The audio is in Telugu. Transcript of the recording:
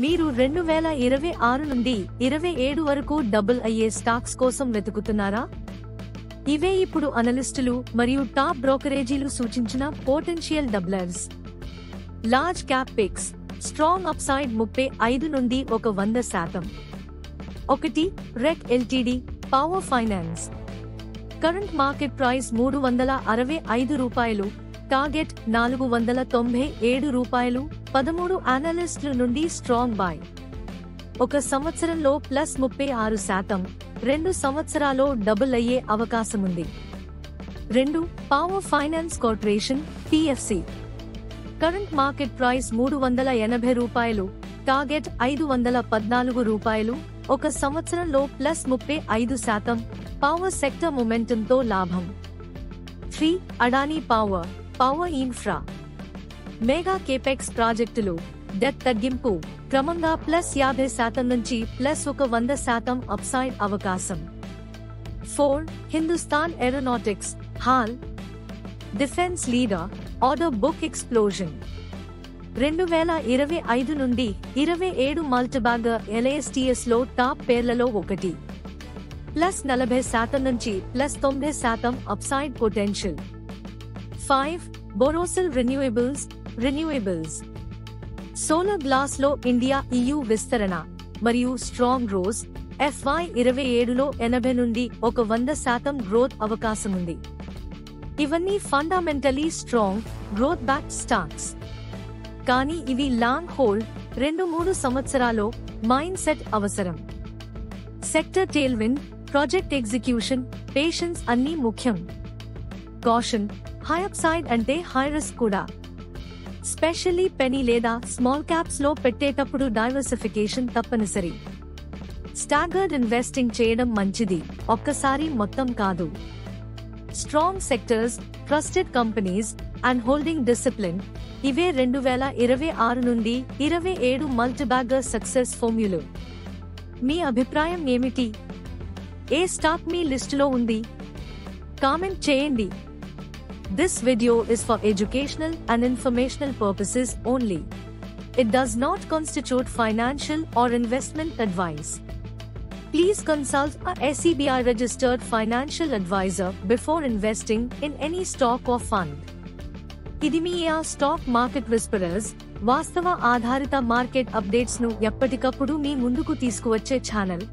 మీరు 2026 నుండి 27 వరకు డబుల్ అయ్యే స్టాక్స్ కోసం వెతుకుతున్నారా? ఇవే ఇప్పుడు అనలిస్టులు మరియు టాప్ బ్రోకరేజీలు సూచించిన potential doublers. Large cap picks, strong upside 35 నుండి 100%. 1. REC LTD, power finance. Current market price రూ. 365, టార్గెట్ రూ. 497. 13 అనలిస్టుల నుండి స్ట్రాంగ్ బై. 1 సంవత్సరంలో +36%, 2 సంవత్సరాల్లో డబుల్ అయ్యే అవకాశముంది. 2. Power finance corporation, PFC. Current market price రూ. 380, టార్గెట్ రూ. 514. 1 సంవత్సరంలో +35%, పవర్ సెక్టర్ మొమెంటంతో లాభం. 3. Adani power, power infra. Mega capex ప్రాజెక్టులు, డెట్ తగ్గింపు, క్రమంగా +50% నుంచి +100% అప్సైడ్ అవకాశం. 4. Hindustan aeronautics, hall. Defence leader, order book explosion. 2025 నుండి 27 మల్టీబ్యాగర్ ఎల్ఏఎస్టీఎస్ లో టాప్ పేర్లలో ఒకటి. +40% నుంచి +90% upside potential. 5. Borosil renewables. Solar glass లో ఇండియా EU విస్తరణ మరియు స్ట్రాంగ్ రోజ్. FY27లో 80 నుండి 100% గ్రోత్ అవకాశముంది. ఇవన్నీ fundamentally strong, growth backed stocks. కానీ ఇవి లాంగ్ హోల్డ్, 2-3 సంవత్సరాల్లో మైండ్ సెట్ అవసరం. సెక్టర్ టేల్విండ్, ప్రాజెక్ట్ ఎగ్జిక్యూషన్, పేషెన్స్ అన్నీ ముఖ్యం. కాషన్, హై అప్సైడ్ అంటే హై రిస్క్ కూడా. స్పెషల్లీ పెనీ లేదా స్మాల్ క్యాప్స్ లో పెట్టేటప్పుడు డైవర్సిఫికేషన్ తప్పనిసరి. స్టాగర్డ్ ఇన్వెస్టింగ్ చేయడం మంచిది, ఒక్కసారి మొత్తం కాదు. Strong sectors, trusted companies and holding discipline, ఇవే 2026 నుండి 27 మల్టీబ్యాగర్ సక్సెస్ ఫార్మ్యులా. మీ అభిప్రాయం ఏమిటి? ఏ స్టాక్ మీ లిస్టులో ఉంది? కామెంట్ చేయండి. This video is for educational and informational purposes only. It does not constitute financial or investment advice. Please consult a SEBI registered financial advisor before investing in any stock or fund. ఇది మీ స్టాక్ మార్కెట్ విస్పరర్స్, వాస్తవ ఆధారిత మార్కెట్ అప్డేట్స్ ను ఎప్పటికప్పుడు మీ ముందుకు తీసుకువచ్చే ఛానల్.